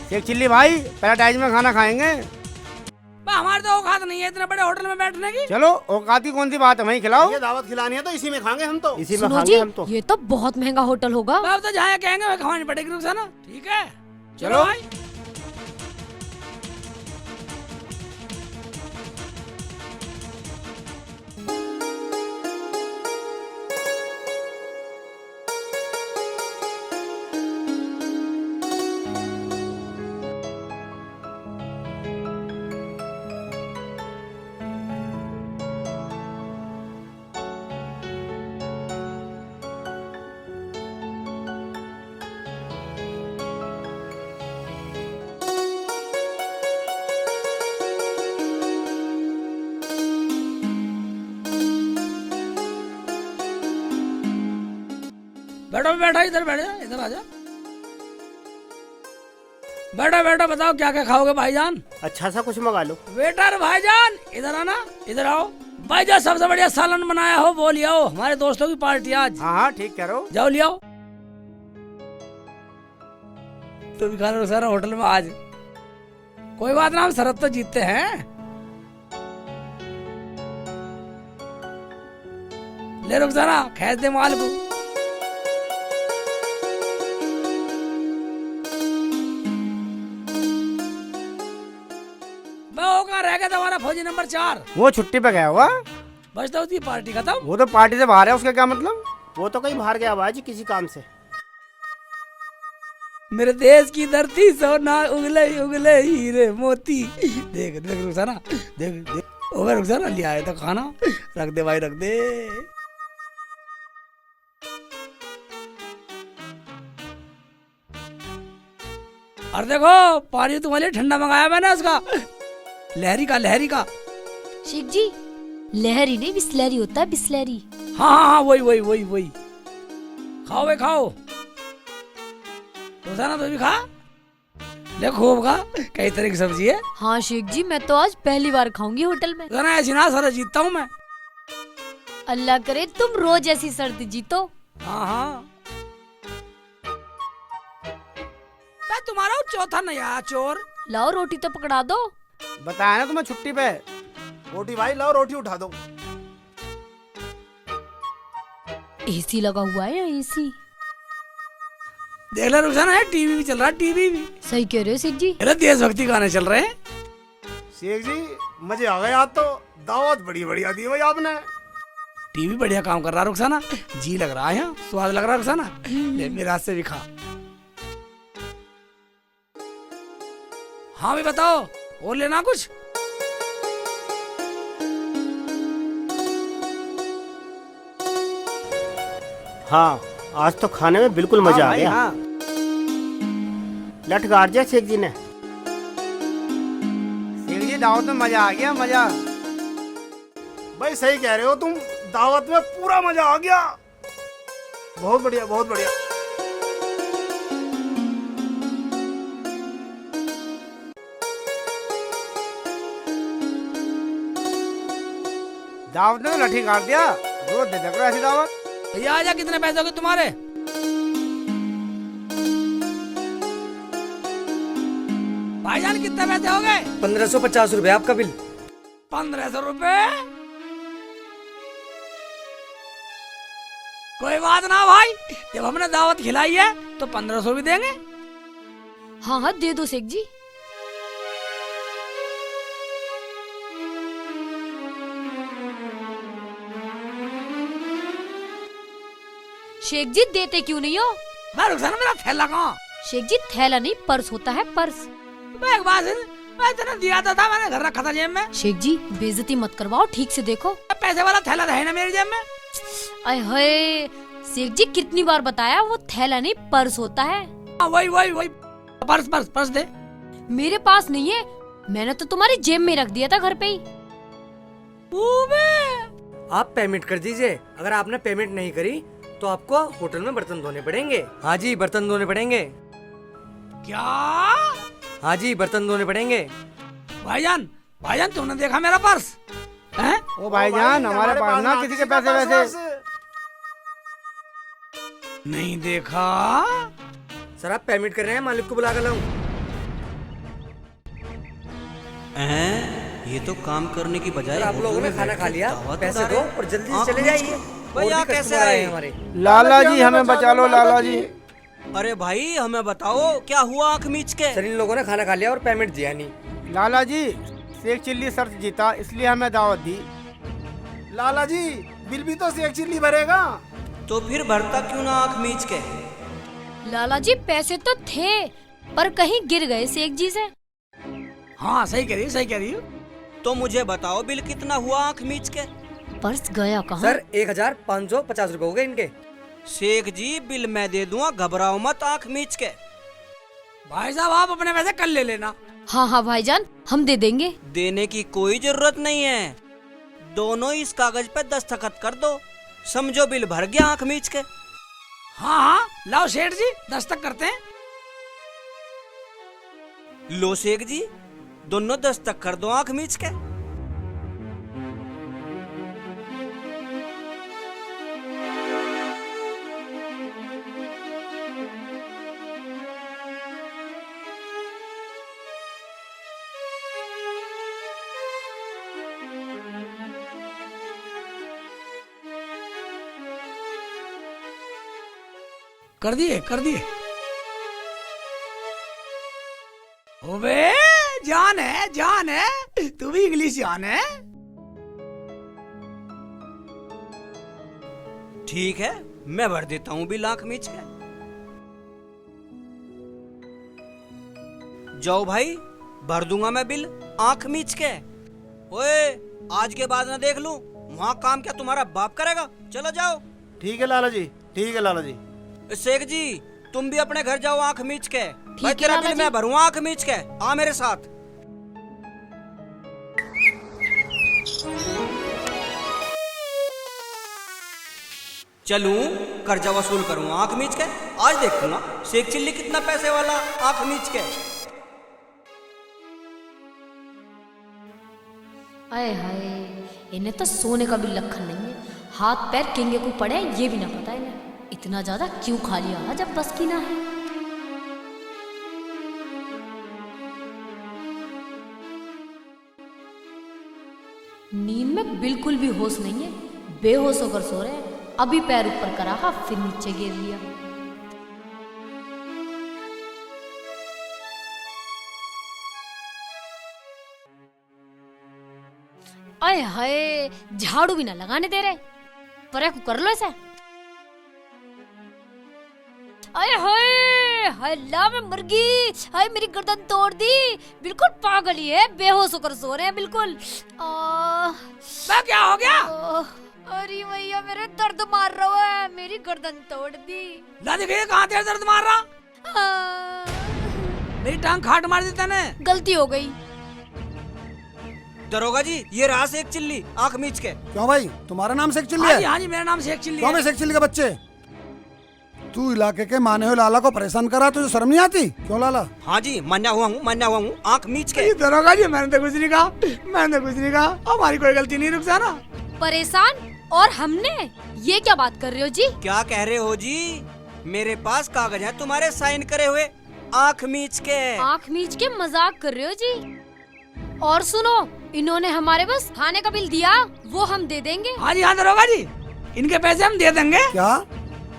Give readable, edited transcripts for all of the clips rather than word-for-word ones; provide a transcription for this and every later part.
Sheikh chilli भाई paradise में खाना खाएंगे। हमारे तो औकात नहीं है इतने बड़े होटल में बैठने की। चलो औकात की कौन सी बात है, वहीं खिलाओ। ये दावत खिलानी है तो इसी में खाएंगे हम तो। इसी में सुनो खाएंगे जी, हम तो। ये तो बहुत महंगा होटल होगा। अब तो जहाँ कहेंगे वही खवानी पड़ेगी रुखसाना। ठीक है चलो भाई। बैठो बैठो, इधर बैठ जा, इधर आ जा। बैठो बैठो, बताओ क्या क्या खाओगे भाईजान। अच्छा सा कुछ मंगा लो। वेटर भाईजान इधर आना, इधर आओ। भाईजान सबसे बढ़िया सालन बनाया हो वो ले आओ, हमारे दोस्तों की पार्टी आज। हाँ हाँ ठीक कह रहे हो। जाओ ले आओ। तो भी खाना रुखसाना होटल में आज। कोई बात ना, हम शरत तो जीतते हैं। ले रुखसाना खैस दे माल को। रह गया तुम्हारा फौजी नंबर 4। वो छुट्टी पे गया हुआ। बस तो उसकी पार्टी खत्म। वो तो पार्टी से बाहर है, उसका क्या मतलब। वो तो कहीं बाहर गया बाजी किसी काम से। मेरे देश की धरती सोना उगले उगले हीरे मोती। देख देख रुखसाना, देख देख। ओए रुखसाना ले आए तो खाना। रख दे भाई, रख दे। और देखो पानी तुम्हारे लिए ठंडा मंगाया मैंने उसका, लहरी का, लहरी का। शेख जी, लहरी नहीं बिस्लैरी होता है, बिस्लैरी। हाँ हाँ हाँ, वही वही वही वही। खाओ भाई खाओ। रुखसाना तो भी खा ले, खूब खा। कई तरह की सब्जी है। हाँ शेख जी, मैं तो आज पहली बार खाऊंगी होटल में। रुखसाना ऐसी ना सारा जीतता हूँ मैं। अल्लाह करे तुम रोज ऐसी सर्दी जीतो। हाँ हाँ। मैं तुम्हारा वो चौथा नया चोर। लाओ रोटी तो पकड़ा दो। बताया ना तुम्हें छुट्टी पे। रोटी भाई लाओ, रोटी उठा दो। एसी लगा हुआ है या एसी? देख ले रुखसाना, है टीवी भी चल रहा है, टीवी भी। सही कह रहे हो शेख जी। अरे देशभक्ति गाने चल रहे हैं। शेख जी मजे आ गए आज तो। दावत बड़ी बढ़िया दी भाई आपने। टीवी बढ़िया काम कर रहा है रुखसाना। जी लग रहा है यहाँ, स्वाद लग रहा है रुखसाना। ले मेरे हाथ से भी खा। हाँ भी बताओ, और लेना कुछ। हाँ आज तो खाने में बिल्कुल मजा आ भाई, गया। हाँ। लट गाड़ दिया शेख जी ने। शेख जी दावत में मजा आ गया, मजा। भाई सही कह रहे हो तुम, दावत में पूरा मजा आ गया। बहुत बढ़िया, बहुत बढ़िया। दावत ने तो लठी काट दिया। रोज दे दे ऐसी दावत। भैया आजा, कितने पैसे हो गए तुम्हारे। भाईजान कितने पैसे हो गए। 1550 रुपए आपका बिल। 1500 रुपए। कोई बात ना भाई, जब हमने दावत खिलाई है तो 1500 भी देंगे। हाँ हाँ दे दो शेख जी। शेख जी देते क्यों नहीं हो? मैं रुखसाना, मेरा थैला कहाँ। शेख जी थैला नहीं, पर्स होता है, पर्स। मैं एक बात सुन, मैं तेने दिया तो था, मैंने घर रखा था जेब में। शेख जी बेइज्जती मत करवाओ, ठीक से देखो। पैसे वाला थैला है ना मेरी जेब में। अय हाय शेख जी, कितनी बार बताया, वो थैला नहीं पर्स होता है। वही वही वही, पर्स पर्स पर्स दे। मेरे पास नहीं है, मैंने तो तुम्हारी जेब में रख दिया था घर पे ही। आप पेमेंट कर दीजिए। अगर आपने पेमेंट नहीं करी तो आपको होटल में बर्तन धोने पड़ेंगे। हाँ जी, बर्तन धोने पड़ेंगे। क्या? हाँ जी, बर्तन धोने पड़ेंगे। भाईजान, भाईजान तुमने देखा मेरा पर्स हैं? ओ भाईजान, हमारे पास ना किसी के पैसे वैसे नहीं देखा। सर आप पेमेंट कर रहे हैं, मालिक को बुला कर लाऊं? ये तो काम करने की बजाय आप लोगों ने खाना खा लिया, पैसे दो और जल्दी से चले जाइए। भाई और यहाँ भी कैसे कस्टमर आए? हमारे? लाला जी हमें बचा लो लाला जी। अरे भाई हमें बताओ क्या हुआ आंख मीच के? सर इन लोगों ने खाना खा लिया और पेमेंट दिया नहीं। लाला जी शेख चिल्ली शर्त जीता इसलिए हमें दावत दी। लाला जी बिल भी तो शेख चिल्ली भरेगा। तो फिर भरता क्यों ना आंख मीच के? लाला जी पैसे तो थे पर कहीं गिर गए शेख जी से। हाँ सही कह रही हो, सही कह रही हो। तो मुझे बताओ बिल कितना हुआ आंख मीच के? पर्स गया कहाँ? सर 1550 रुपए हो गए इनके। शेख जी बिल मैं दे दूंगा, घबराओ मत आंख मीच के। भाई साहब आप अपने पैसे कल ले लेना। हाँ हाँ भाईजान हम दे देंगे। देने की कोई जरूरत नहीं है, दोनों इस कागज पे दस्तखत कर दो, समझो बिल भर गया आंख मीच के। हाँ हाँ लाओ सेठ जी दस्तक करते हैं। लो शेख जी दोनों दस्तक कर दो आंख मीच के। कर दिए कर दिए। ओबे जान है तू भी इंग्लिश जान है। ठीक है मैं भर देता हूँ बिल आंख मीच के। जाओ भाई भर दूंगा मैं बिल आंख मीच के। ओए आज के बाद ना देख लूं, वहाँ काम क्या तुम्हारा बाप करेगा? चलो जाओ। ठीक है लाला जी, ठीक है लाला जी। शेख जी तुम भी अपने घर जाओ आंख मीच के। भाई है तेरा लाला बिल जी। मैं भरूंगा आंख मीच के, आ मेरे साथ। चलूं कर्जा वसूल करूं आंख मीच के। आज देखूंगा शेख चिल्ली कितना पैसे वाला आंख मीच के। आए हाय इन्हें तो सोने का भी लखन नहीं है। हाथ पैर किंगे को पड़े ये भी ना पता इन्हें। इतना ज्यादा क्यों खा लिया जब बस की ना है। नींद में बिल्कुल भी होश नहीं है, बेहोश होकर सो रहे हैं। अभी पैर ऊपर करा फिर नीचे गिर लिया। आए हाय झाड़ू भी ना लगाने दे रहे। पर कर लो ऐसा। आए हाय हाय ला मैं मर गई। हाय मेरी गर्दन तोड़ दी। बिल्कुल पागल ही है, बेहोश होकर सो रहे हैं बिल्कुल। क्या हो गया? अरे भैया मेरे दर्द मार रहा है, मेरी गर्दन तोड़ दी। ला देखिए कहाँ तेरा दर्द मार रहा। मेरी टांग खाट मार देता ने। गलती हो गई। दरोगा जी ये रहा शेख चिल्ली आंख मीच के। क्यों भाई तुम्हारा नाम शेख चिल्ली हाँ जी है? हाँ जी मेरा नाम शेख चिल्ली क्यों है। मैं शेख चिल्ली के बच्चे? तू इलाके के माने हुए लाला को परेशान करा, तुझे शर्म नहीं आती? क्यों लाला? हाँ जी मान्या हुआ हूँ आंख मीच के। ये दरोगा जी मैंने तो कुछ नहीं कहा, मैंने तो कुछ नहीं कहा। हमारी कोई गलती नहीं, रुखसाना। परेशान और हमने? ये क्या बात कर रहे हो जी? क्या कह रहे हो जी? मेरे पास कागज है तुम्हारे साइन करे हुए आंख मीच के। आंख मीच के मजाक कर रहे हो जी? और सुनो इन्होंने हमारे बस खाने का बिल दिया, वो हम दे देंगे। हाँ जी हाँ दरोगा जी इनके पैसे हम दे देंगे। क्या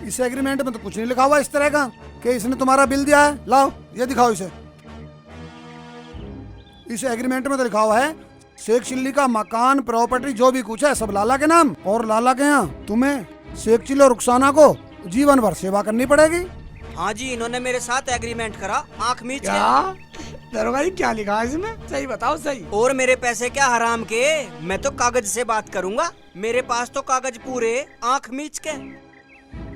इस एग्रीमेंट में तो कुछ नहीं लिखा हुआ इस तरह का कि इसने तुम्हारा बिल दिया है? लाओ ये दिखाओ इसे। इस एग्रीमेंट में तो लिखा हुआ है शेख चिल्ली का मकान प्रॉपर्टी जो भी कुछ है सब लाला के नाम, और लाला के यहाँ तुम्हें शेख चिल्ली और रुखसाना को जीवन भर सेवा करनी पड़ेगी। हाँ जी इन्होंने मेरे साथ एग्रीमेंट करा आंख मीच के। क्या दरोगा जी क्या लिखा है इसमें? सही बताओ सही। और मेरे पैसे क्या हराम के? मैं तो कागज से बात करूंगा, मेरे पास तो कागज पूरे आंख मीच के।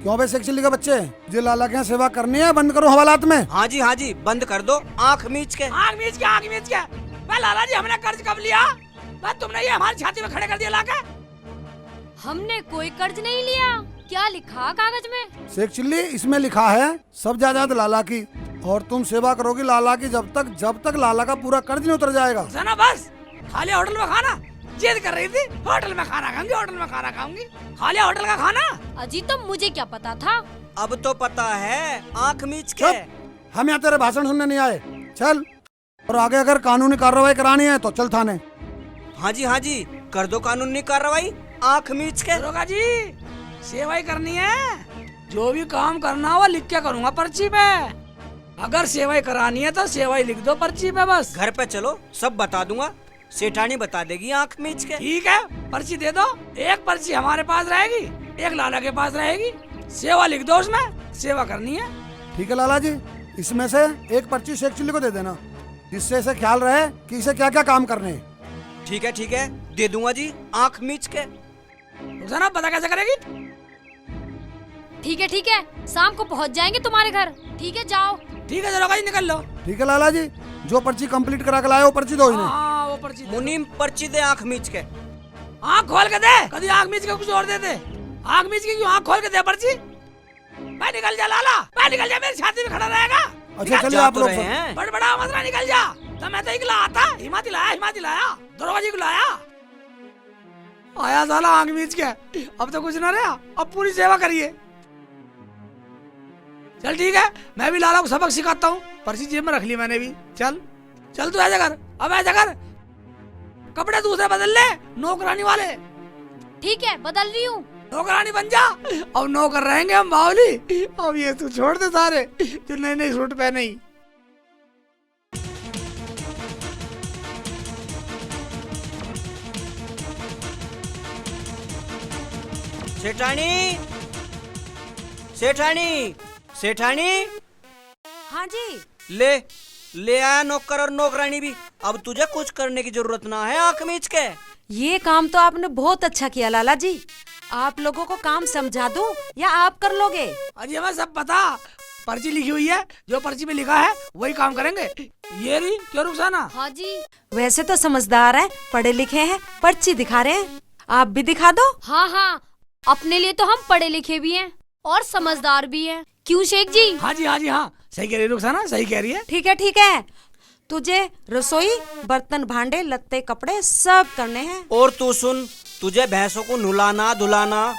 क्यों भाई शेख चिल्ली के बच्चे, जो लाला के यहाँ सेवा करनी है बंद करो हवालात में। हाँ जी बंद कर दो आंख मीच के। आग मीच के आग मीच के। मैं लाला जी हमने कर्ज कब लिया? मैं तुमने ये हमारी छाती में खड़े कर दिया लाके। हमने कोई कर्ज नहीं लिया। क्या लिखा कागज में? शेख चिल्ली इसमें लिखा है सब जायदाद लाला की, और तुम सेवा करोगी लाला की जब तक लाला का पूरा कर्ज नहीं उतर जाएगा। सुना बस खाली होटल में खाना। जिद कर रही थी होटल में खाना खाऊंगी, होटल में खाना खाऊंगी। खा लिया होटल का खाना। अजी तो मुझे क्या पता था। अब तो पता है आंख मीच के। चुप, हम यहाँ तेरे भाषण सुनने नहीं आए। चल और आगे अगर कानूनी कार्रवाई करानी है तो चल थाने। हाँ जी कर दो कानूनी कार्रवाई आंख मीच के। दरोगा जी सेवा ही करनी है, जो भी काम करना हो लिख के करूंगा पर्ची पे। अगर सेवा ही करानी है तो सेवा ही लिख दो पर्ची पे बस। घर पे चलो सब बता दूंगा, सेठानी बता देगी आंख मीच के। ठीक है पर्ची दे दो, एक पर्ची हमारे पास रहेगी, एक लाला के पास रहेगी। सेवा लिख दो उसमें, सेवा करनी है। ठीक है लाला जी, इसमें से एक पर्ची शेख चिल्ली को दे देना, जिससे इसे ख्याल रहे कि इसे क्या क्या काम करने हैं। ठीक है दे दूंगा जी आंख मीच के। रुखसाना पता कैसे करेगी? ठीक है शाम को पहुंच जाएंगे तुम्हारे घर। ठीक है जाओ। ठीक है दरोगा जी निकल लो। ठीक है लाला जी, जो पर्ची कंप्लीट करा के लाए वो पर्ची दो इन्हें। हाँ वो पर्ची दे। मुनीम पर्ची दे आंख मीच के। आँख खोल के दे, कभी आँख मीच के कुछ और दे दे। आँख मीच के क्यों, आँख खोल के दे पर्ची। भाई निकल जा लाला, भाई निकल जा, मेरी छाती में खड़ा रहेगा। अच्छा चलिए आप लोग सब। हैं बड़ा मसला निकल जा। तो मैं तो इकला आता, हिमाती लाया दरोगा जी को लाया। आया साला आँख मीच के, अब तो कुछ ना रहा, अब पूरी सेवा करिए। चल ठीक है, मैं भी लाला को सबक सिखाता हूँ। पर्ची जेब में रख ली मैंने भी। चल तू ऐसा कर, अब ऐसा कर, कपड़े दूसरे बदल ले नौकरानी वाले। ठीक है बदल रही हूँ। नौकरानी बन जा, अब नौकर रहेंगे हम बावली। अब ये तू छोड़ दे सारे जो नए सूट पहने ही। सेठानी हाँ जी। ले आया नौकर और नौकरानी भी। अब तुझे कुछ करने की जरूरत ना है आंख मीच के। ये काम तो आपने बहुत अच्छा किया लाला जी। आप लोगों को काम समझा दूं या आप कर लोगे? अरे हमें सब पता, पर्ची लिखी हुई है, जो पर्ची में लिखा है वही काम करेंगे। ये रही क्यों रुखसाना? हाँ जी। वैसे तो समझदार हैं, पढ़े लिखे हैं, पर्ची दिखा रहे हैं। आप भी दिखा दो। हाँ अपने लिए तो हम पढ़े लिखे भी हैं और समझदार भी हैं। क्यों शेख जी? हाँ जी हाँ सही कह रही है रुखसाना, सही कह रही है। ठीक है तुझे रसोई, बर्तन, भांडे, लत्ते, कपड़े सब करने हैं। और तू सुन, तुझे भैंसों को नुलाना धुलाना,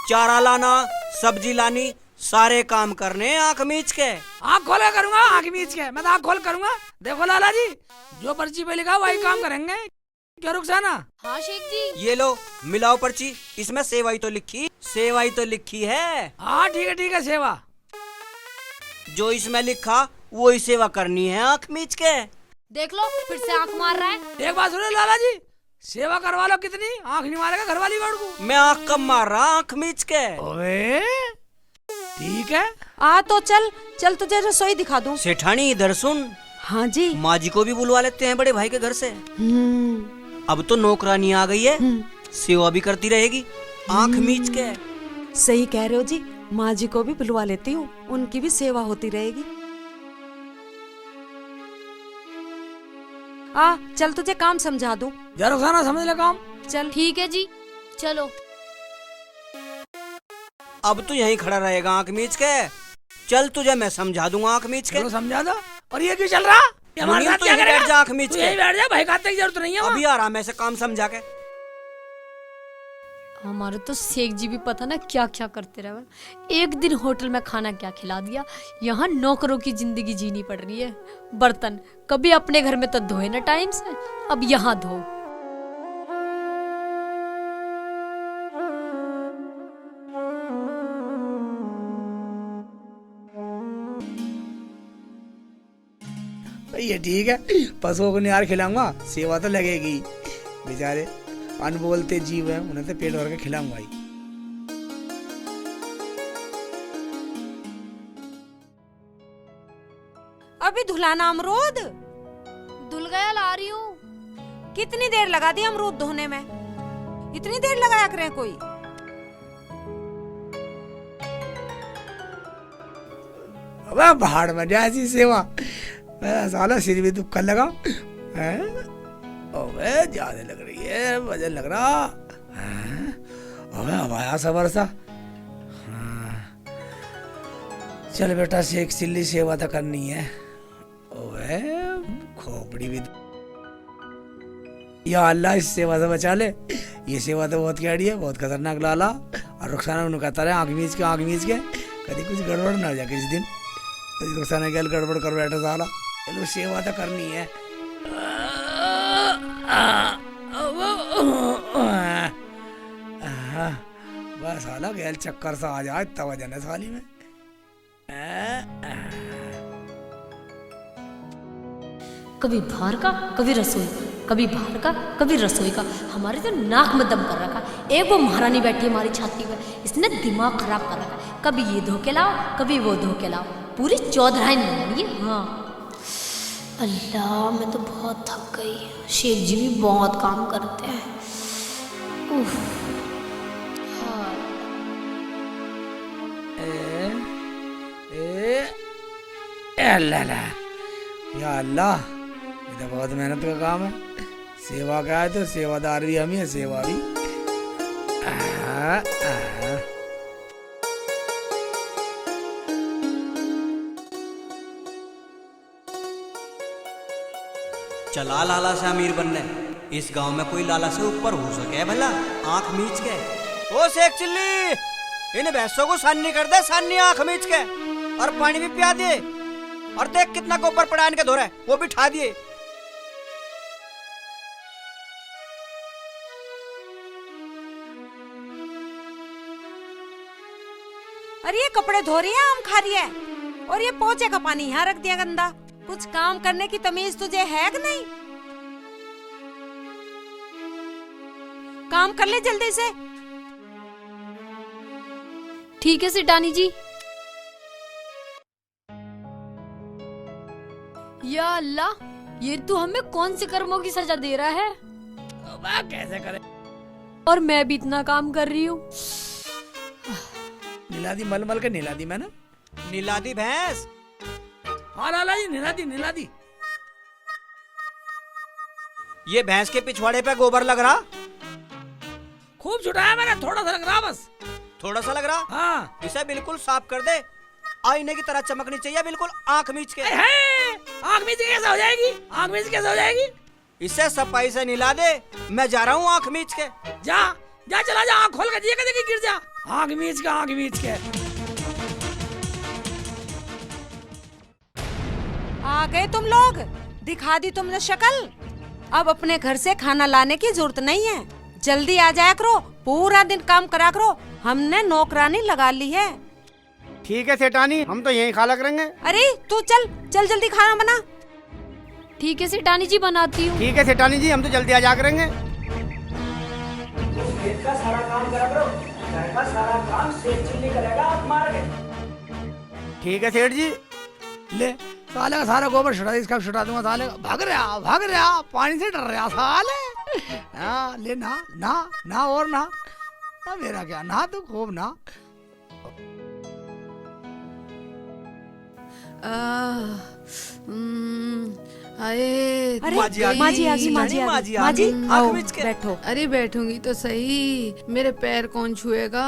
चारा लाना, सब्जी लानी, सारे काम करने आंख मीच के। आँख खोल कर करूंगा, आँख मीच के मैं तो आँख खोल करूंगा। देखो लाला जी, जो पर्ची पे लिखा वही काम करेंगे। क्या रुखसाना? हाँ शेख जी। ये लो मिलाओ पर्ची, इसमें सेवा ही तो लिखी है। हाँ ठीक है सेवा जो इसमें लिखा वो ही सेवा करनी है आंख मीच के। देख लो फिर से आंख मार रहा है। एक बात सुनो लाला जी, सेवा करवा लो कितनी, आंख नहीं मारेगा घरवाली को। मैं आंख कब मार रहा आंख मीच के। ओए ठीक है आ तो चल तुझे रसोई दिखा दूं। सेठानी इधर सुन। हाँ जी। माँ जी को भी बुलवा लेते हैं बड़े भाई के घर से। अब तो नौकरानी आ गई है, सेवा भी करती रहेगी आंख मीच के। सही कह रहे हो जी, माँ जी को भी बुलवा लेती हूँ, उनकी भी सेवा होती रहेगी। चल तुझे काम समझा दूं। जा रुखसाना समझ ले काम। चल ठीक है जी चलो। अब तू यहीं खड़ा रहेगा आंख मीच के। चल तुझे मैं समझा दूंगा आंख मीच के। चलो समझा दो। और ये क्यों चल रहा? ये हमारे मुनीम साथ तू क्या यहीं करेगा? बैठ जा आंख मीच तू के। यहीं बैठ जा, भाई खाते की जरूरत नहीं है वहाँ। अभी आ रहा मैं से काम समझा के। हमारे तो शेख जी भी पता ना क्या क्या करते रहे। एक दिन होटल में खाना क्या खिला दिया। यहाँ नौकरों की जिंदगी जीनी पड़ रही है। बर्तन कभी अपने घर में तो धोए ना टाइम से, अब यहाँ धो। ये ठीक है, पशुओं को निहार खिलाऊंगा, सेवा तो लगेगी। बेचारे अनबोलते जीव है, उन्हें तो पेट भर के खिलाऊंगा ही। अभी धुलाना अमरूद? धुल गया, ला रही हूँ। कितनी देर लगा दी अमरूद धोने में? इतनी देर लगाया करे कोई? अबे भाड़ में जा ऐसी सेवा, मेरा साला सिर भी दुख कर लगा है। अबे ज्यादा लग रही है, वजन लग रहा है। अबे हमारा सबर सा। चल बेटा, शेख चिल्ली सेवा तो करनी है। ओए खोपड़ी भी, या अल्लाह इस सेवा से बचा ले। ये सेवा तो बहुत कैडी है, बहुत खतरनाक लाला। और रुखसाना उन्हें कहता रहे आँख मीच के कभी कुछ गड़बड़ ना हो जाए किसी दिन। रुखसाना क्या गड़बड़ कर बैठा साला। चलो सेवा तो करनी है। बस साला गैल चक्कर सा आ जाए तब वजन है थाली में। कभी बाहर का कभी रसोई का, कभी बाहर का कभी रसोई का, हमारे तो नाक में दम कर रखा। एक वो महारानी बैठी है हमारी छाती पर, इसने दिमाग खराब कर रखा। कभी ये धो के लाओ कभी वो धो के लाओ, पूरी चौधराई नहीं है। हाँ अल्लाह, मैं तो बहुत थक गई। शेख जी भी बहुत काम करते हैं। उफ, हाँ। अल्लाह या अल्लाह, ये तो बहुत मेहनत का काम है। सेवा का है तो सेवादार भी हम ही है, सेवा भी। चला लाला से अमीर बनने। इस गांव में कोई लाला से ऊपर हो सके भला, आंख मीच के। ओ शेख चिल्ली, इन भैंसों को सान्नी कर दे, सान्नी आंख मीच के, और पानी भी पिया दे। और देख कितना गोबर पड़ा इनके धोरे, वो भी ठा दिए। अरे ये कपड़े धो रही है, आम खा रही है, और ये पोछे का पानी यहाँ रख दिया गंदा। कुछ काम करने की तमीज तुझे है कि नहीं? काम कर ले जल्दी से। ठीक है सिटानी जी। या अल्लाह, ये तू हमें कौन से कर्मों की सजा दे रहा है? कैसे करे? और मैं भी इतना काम कर रही हूँ। नीला दी मल मल के नीला दी मैंने। नीला दी भैंस? हाँ लाला जी, नीला दी नीला दी। ये भैंस के पिछवाड़े पे गोबर लग रहा? खूब छुटाया मैंने, थोड़ा सा लग रहा बस। थोड़ा सा लग रहा? हाँ। इसे बिल्कुल साफ कर दे, आईने की तरह चमकनी चाहिए, बिल्कुल आंख मीच के। आंख मीच कैसे हो जाएगी? आंख मीच कैसे हो जाएगी? इसे सफाई से निला दे, मैं जा रहा हूँ आंख मीच के। जा जा, चला जा, आंख खोल के दिए कदे गिर जा। आंख मीच के, आंख मीच के। आ गए तुम लोग, दिखा दी तुमने शक्ल। अब अपने घर से खाना लाने की जरूरत नहीं है, जल्दी आ जाया करो, पूरा दिन काम करा करो। हमने नौकरानी लगा ली है। ठीक है सेठानी, हम तो यहीं खाला करेंगे। अरे तू चल चल, जल्दी खाना बना। ठीक है सेठानी जी, बनाती हूँ। ठीक है सेठानी जी, हम तो जल्दी आ जा करेंगे। खेत का सारा काम करा करो, घर का सारा काम शेख चिल्ली करेगा, आप मार के। ठीक है सेठ जी। ले साले का सारा गोबर छुटा, इसका छुटा दूंगा। साले भाग रहा, पानी से डर रहा साले। हाँ ले, ना ना ना और ना, ना मेरा क्या, ना तो खूब ना। अरे माजी आ गई। माजी आ गई, माजी आ गई। माजी आ माजी गई। आओ, आंख मीच के। बैठो। अरे बैठूंगी तो सही, मेरे पैर कौन छुएगा?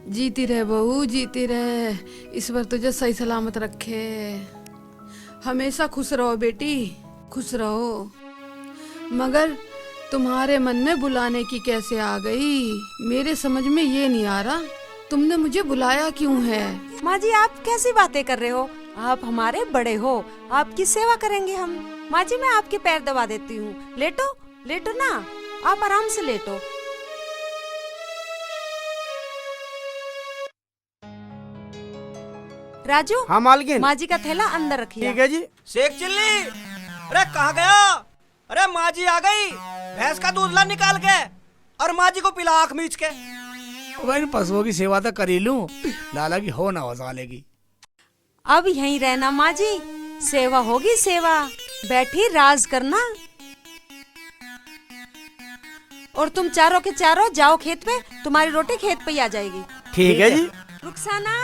जीती रहे बहू, जीती रहे, ईश्वर तुझे सही सलामत रखे। हमेशा खुश रहो बेटी, खुश रहो। मगर तुम्हारे मन में बुलाने की कैसे आ गई, मेरे समझ में ये नहीं आ रहा। तुमने मुझे बुलाया क्यों है? माँ जी आप कैसी बातें कर रहे हो? आप हमारे बड़े हो, आपकी सेवा करेंगे हम। माँ जी मैं आपके पैर दबा देती हूँ, लेटो लेटो ना, आप आराम से लेटो। राजू, हाँ मालकिन। माँ जी का थैला अंदर रखिए। ठीक है जी। शेख चिल्ली, अरे कहाँ गया? अरे माँ जी आ गई, भैंस का दूध ला निकाल के, और माँ जी को पिला आंख मीच के। भाई पशुओं की सेवा तो कर ही लूं, लाला की हो ना हो साले की। अब यहीं रहना माँ जी, सेवा होगी सेवा, बैठी राज करना। और तुम चारों के चारों जाओ खेत पे, तुम्हारी रोटी खेत पे ही आ जाएगी। ठीक है जी। रुखसाना,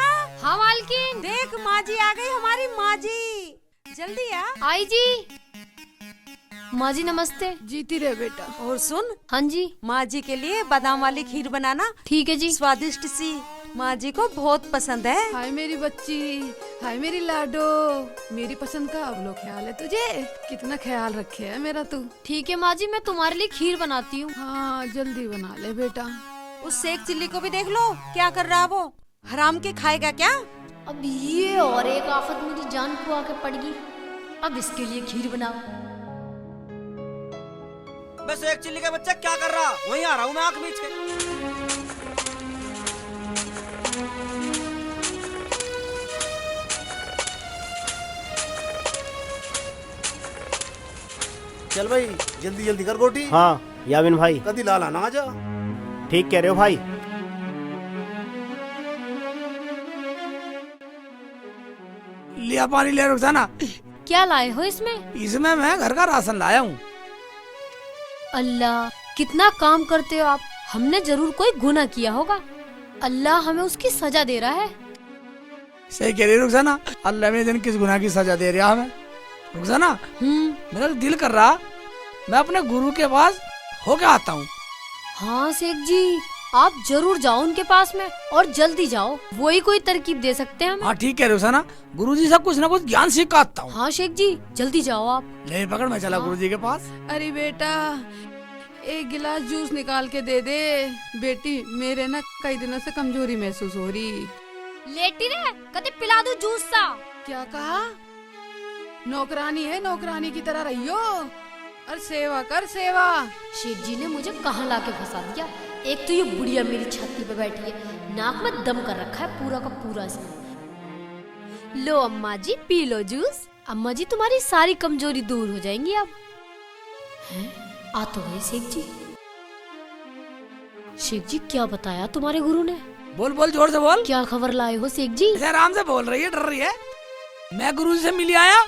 हाँ मालकिन। देख माँ जी आ गई, हमारी माँ जी, जल्दी आ। आई जी। माँ जी नमस्ते। जीती रहे बेटा। और सुन, हाँ जी। माँ जी के लिए बादाम वाली खीर बनाना, ठीक है जी। स्वादिष्ट सी, माँ जी को बहुत पसंद है। हाय मेरी बच्ची, हाय मेरी लाडो, मेरी पसंद का अब लो ख्याल है तुझे, कितना ख्याल रखे है मेरा तू। ठीक है माँ जी, मैं तुम्हारे लिए खीर बनाती हूँ। हाँ जल्दी बना ले बेटा। उस शेख चिल्ली को भी देख लो, क्या कर रहा वो, हराम के खाएगा क्या? अब ये और एक आफत मेरी जान को आके पड़ गई, अब इसके लिए खीर बनाओ। बस एक चिल्ली का बच्चा क्या कर रहा, वहीं आ रहा हूँ मैं आंख मीच के। चल भाई जल्दी जल्दी कर गोटी। हाँ यामिन भाई, कदी लाला ना आ जा। ठीक कह रहे हो भाई। लिया पानी ले रुखसाना। क्या लाए हो इसमें? इसमें मैं घर का राशन लाया हूँ। अल्लाह, कितना काम करते हो आप। हमने जरूर कोई गुनाह किया होगा, अल्लाह हमें उसकी सजा दे रहा है। सही कह रही रुखसाना, अल्लाह मेरे दिन किस गुनाह की सजा दे रहा हमें। रुखसाना, मेरा दिल कर रहा मैं अपने गुरु के पास होके आता हूँ। हाँ शेख जी, आप जरूर जाओ उनके पास में, और जल्दी जाओ, वो ही कोई तरकीब दे सकते हैं हमें। हाँ ठीक है रुखसाना, गुरु जी से कुछ न कुछ ज्ञान सीख आता हूँ। हाँ शेख जी, जल्दी जाओ आप। ले पकड़, मैं चला गुरु जी के पास। अरे बेटा, एक गिलास जूस निकाल के दे दे। बेटी, मेरे ना कई दिनों से कमजोरी महसूस हो रही। लेटी रहे, कदे पिला दो जूस सा। क्या कहा? नौकरानी है, नौकरानी की तरह रहियो। और सेवा कर सेवा। शेख जी ने मुझे कहाँ लाके फंसा दिया। एक तो ये बुढ़िया मेरी छाती पे बैठी है, नाक में दम कर रखा है पूरा का पूरा इसने। लो अम्मा जी, पी लो जूस। अम्मा जी, तुम्हारी सारी कमजोरी दूर हो जाएंगी अब। हैं? आ तो गए शेख जी। शेख जी, क्या बताया तुम्हारे गुरु ने? बोल बोल, जोर से बोल। क्या खबर लाए हो शेख जी? ऐसे आराम से बोल रही है, डर रही है। मैं गुरु जी से मिल आया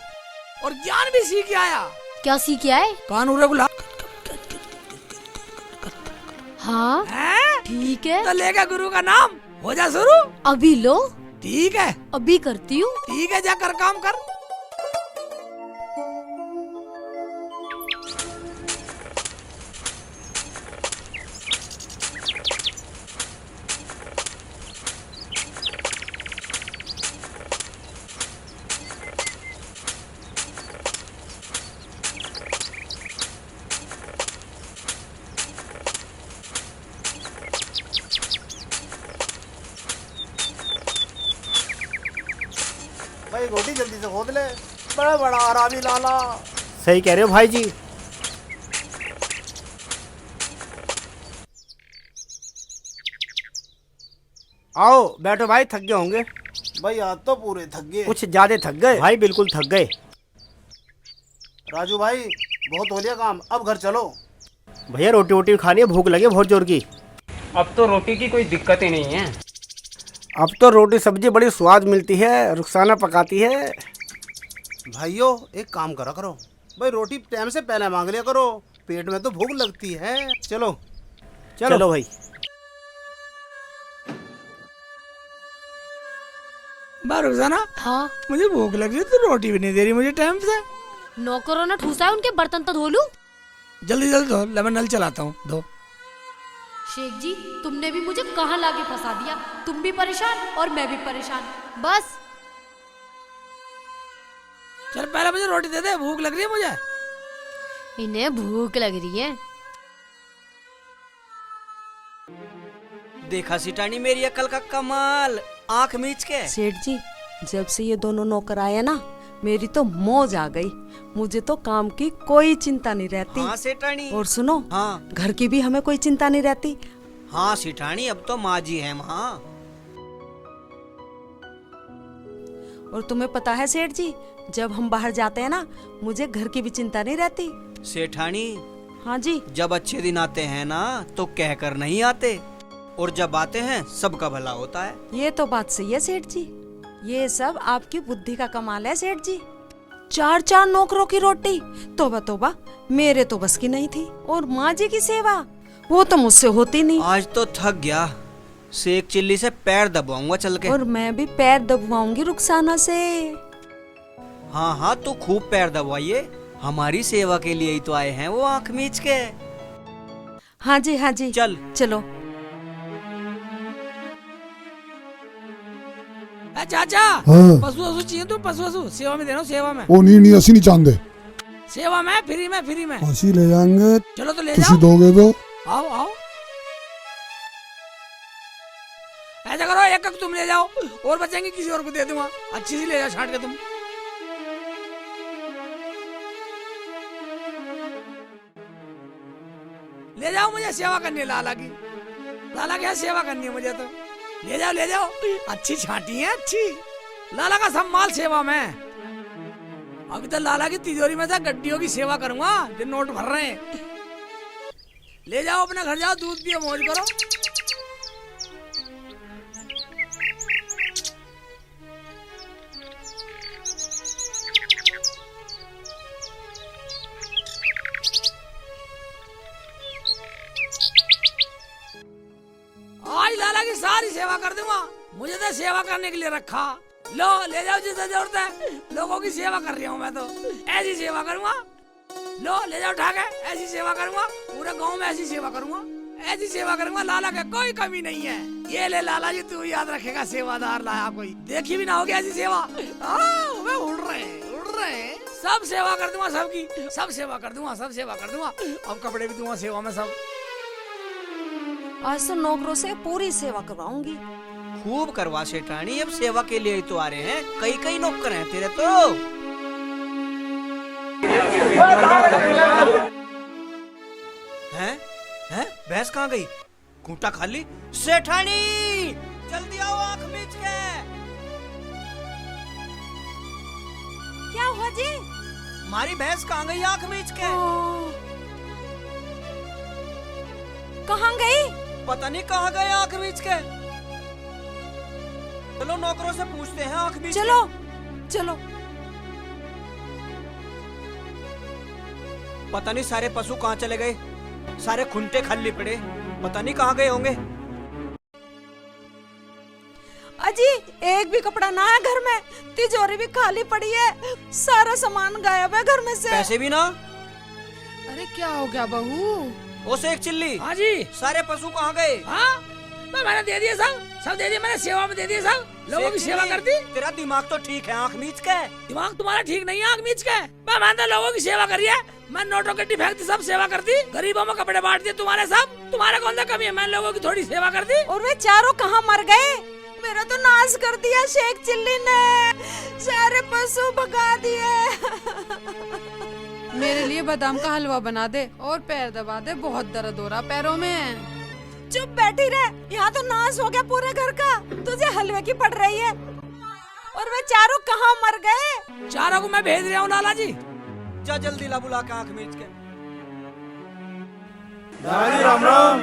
और ज्ञान भी सीख के आया। क्या सीख आए? कानून रेगुला। हाँ हैं? ठीक है, तो लेगा गुरु का नाम, हो जा शुरू। अभी लो। ठीक है, अभी करती हूँ। ठीक है, जा कर काम कर। भाई गोटी जल्दी से खोद ले, बड़ा बड़ा आरामी लाला। सही कह रहे हो भाई जी। आओ बैठो भाई, थक गए होंगे। भाई आज तो पूरे थक गए। कुछ ज्यादा थक गए भाई, बिल्कुल थक गए। राजू भाई बहुत हो लिया काम, अब घर चलो। भैया रोटी वोटी खानी है, भूख लगी है बहुत जोर की। अब तो रोटी की कोई दिक्कत ही नहीं है। अब तो रोटी सब्जी बड़ी स्वाद मिलती है, रुखसाना पकाती है। भाइयों एक काम करा करो, भाई रोटी टाइम से पहले मांग लिया करो, पेट में तो भूख लगती है। चलो चलो भाई। रुखसाना, हाँ, मुझे भूख लग रही है, तो रोटी भी नहीं दे रही मुझे टाइम से। नौकरों ने ठूसा है, उनके बर्तन तो धो लूं। जल्दी जल्दी धो ले, मैं नल चलाता हूँ, धो। शेख जी, तुमने भी मुझे कहाँ लाके फंसा दिया। तुम भी परेशान और मैं भी परेशान। बस चल पहले मुझे रोटी दे दे, भूख लग रही है मुझे। इन्हें भूख लग रही है। देखा सिटानी मेरी अकल का कमाल, आंख मीच के। सेठ जी, जब से ये दोनों नौकर आए ना, मेरी तो मौज आ गई। मुझे तो काम की कोई चिंता नहीं रहती। हाँ सेठानी। और सुनो, हाँ घर की भी हमें कोई चिंता नहीं रहती। हाँ सिठानी, अब तो माँ जी है माँ। और तुम्हें पता है सेठ जी, जब हम बाहर जाते हैं ना, मुझे घर की भी चिंता नहीं रहती। सेठानी, हाँ जी। जब अच्छे दिन आते हैं ना तो कहकर नहीं आते, और जब आते हैं सबका भला होता है। ये तो बात सही है सेठ जी, ये सब आपकी बुद्धि का कमाल है सेठ जी। 4-4 नौकरों की रोटी, तोबा तोबा, मेरे तो बस की नहीं थी। और माँ जी की सेवा, वो तो मुझसे होती नहीं। आज तो थक गया, सेक चिल्ली से पैर दबाऊंगा चल के। और मैं भी पैर दबवाऊंगी रुखसाना से। हाँ हाँ, तू खूब पैर दबाइए, हमारी सेवा के लिए ही तो आए हैं वो आंख मीच के। हाँ जी हाँ जी, चल चलो। चाचा, हाँ। पशु वसु चाहिए तुम? पशु वसु सेवा में देना, सेवा में। ओ नहीं नहीं, ऐसी नहीं चांदे, सेवा में, फ्री में, फ्री में। ऐसी ले जाएंगे। चलो तो ले किसी जाओ। दोगे तो आओ आओ, ऐसा करो, एक तुम ले जाओ, और बचेंगे किसी और को दे दूंगा। अच्छी सी ले जाओ छांट के तुम। जाओ, मुझे सेवा करनी है लाला की। लाला की सेवा करनी है मुझे तो। ले जाओ ले जाओ, अच्छी छाटी है अच्छी। लाला का सब माल सेवा में। अभी तो लाला की तिजोरी में से गड्डियों की सेवा करूंगा जो नोट भर रहे हैं। ले जाओ अपने घर जाओ, दूध पियो, मौज करो। आज लाला की सारी सेवा कर दूंगा। मुझे तो सेवा करने के लिए रखा। लो ले जाओ जिसे जरूरत है। लोगों की सेवा कर रहा हूँ मैं तो, ऐसी सेवा करूंगा। लो ले जाओ उठा के, ऐसी सेवा करूंगा। पूरे गांव में ऐसी सेवा करूंगा, ऐसी सेवा करूंगा। लाला का कोई कमी नहीं है। ये ले लाला जी, तू याद रखेगा, सेवादार लाया कोई देखी भी ना होगी ऐसी सेवा। वे उड़ रहे हैं। सब सेवा कर दूंगा, सबकी सब सेवा कर दूंगा, सब सेवा कर दूंगा। अब कपड़े भी दूंगा सेवा में सब। आज तो नौकरों से पूरी सेवा करवाऊंगी। खूब करवा सेठानी, अब सेवा के लिए ही तो आ रहे हैं। कई कई नौकर हैं तेरे तो। हैं? भैंस कहाँ गई? खूंटा खाली। सेठानी जल्दी आओ, आंख मीच के। क्या हुआ जी? हमारी भैंस कहाँ गई आंख मीच के? कहाँ गई? पता नहीं कहाँ गए आंख मीच के। चलो नौकरों से पूछते हैं आंख मीच के। चलो चलो। पता नहीं सारे पशु कहाँ चले गए, सारे खुंटे खाली पड़े, पता नहीं कहाँ गए होंगे। अजी एक भी कपड़ा ना है घर में, तिजोरी भी खाली पड़ी है, सारा सामान गायब है घर में से। पैसे भी ना। अरे क्या हो गया बहू? ओ शेख चिल्ली, हाँ जी। सारे पशु कहाँ गए? हाँ मैंने दे दिए सब दे दिए मैंने, सेवा में दे दिए सब। लोगों की सेवा कर दी। तेरा दिमाग तो ठीक है आंख मीच के। दिमाग तुम्हारा ठीक नहीं है आंख मीच के। मैंने तो लोगों की सेवा करी है। मैं नोटों की फेंक दी, सब सेवा कर दी। गरीबों में कपड़े बांट दिए तुम्हारे सब। तुम्हारे कौन सा कमी है? मैंने लोगों की थोड़ी सेवा कर दी। और वे चारों कहाँ मर गए? मेरा तो नाश कर दिया शेख चिल्ली ने, सारे पशु भगा दिए। मेरे लिए बादाम का हलवा बना दे और पैर दबा दे, बहुत दर्द हो रहा पैरों में। चुप बैठी रहे, यहाँ तो नाश हो गया पूरे घर का, तुझे हलवे की पड़ रही है। और वे चारों कहाँ मर गए? चारों को मैं भेज रहा हूँ लाला जी। जा जल्दी ला बुला के आंख मीच के। दादाजी राम राम।